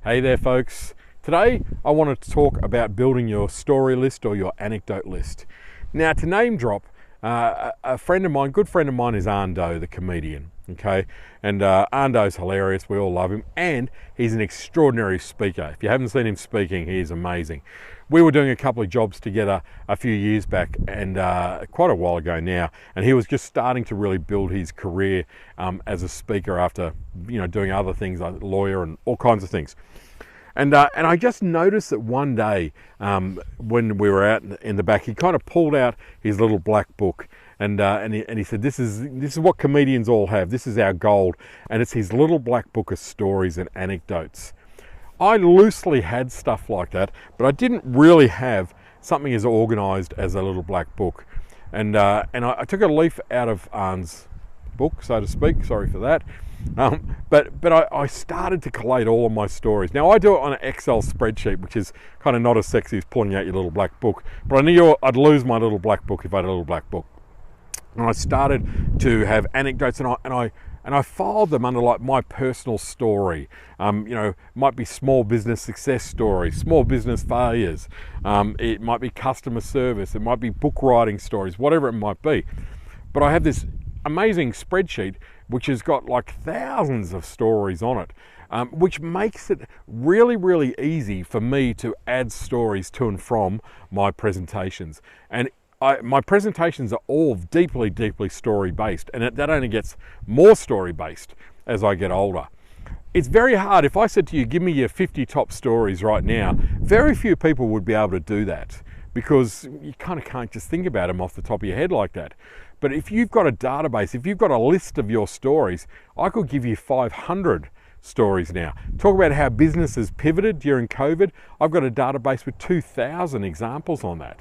Hey there folks. Today I wanted to talk about building your story list or your anecdote list. Now to name drop, a friend of mine, good friend of mine is Ando, the comedian, okay? And Ando's hilarious, we all love him, and he's an extraordinary speaker. If you haven't seen him speaking, he is amazing. We were doing a couple of jobs together a few years back and quite a while ago now, and he was just starting to really build his career as a speaker after doing other things like lawyer and all kinds of things. And I just noticed that one day when we were out in the back, he kind of pulled out his little black book and he said, this is what comedians all have. This is our gold. And it's his little black book of stories and anecdotes. I loosely had stuff like that, but I didn't really have something as organized as a little black book. And I took a leaf out of Arne's book, so to speak. Sorry for that. But I started to collate all of my stories. Now I do it on an Excel spreadsheet, which is kind of not as sexy as pulling out your little black book, but I knew I'd lose my little black book if I had a little black book. And I started to have anecdotes, and I filed them under like my personal story. Might be small business success stories, small business failures. It might be customer service. It might be book writing stories, whatever it might be. But I have this amazing spreadsheet which has got like thousands of stories on it, which makes it really, really easy for me to add stories to and from my presentations. And my presentations are all deeply, deeply story-based, and that only gets more story-based as I get older. It's very hard. If I said to you, give me your 50 top stories right now, very few people would be able to do that, because you kind of can't just think about them off the top of your head like that. But if you've got a database, if you've got a list of your stories, I could give you 500 stories now. Talk about how businesses pivoted during COVID. I've got a database with 2,000 examples on that.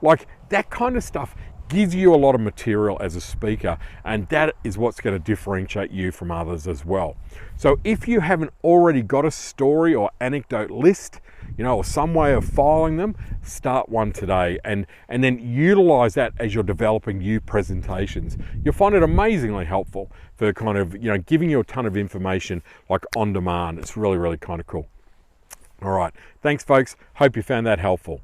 Like that kind of stuff gives you a lot of material as a speaker, and that is what's going to differentiate you from others as well. So if you haven't already got a story or anecdote list, or some way of filing them, start one today and then utilize that as you're developing new presentations. You'll find it amazingly helpful for kind of, giving you a ton of information like on demand. It's really, really kind of cool. All right. Thanks, folks. Hope you found that helpful.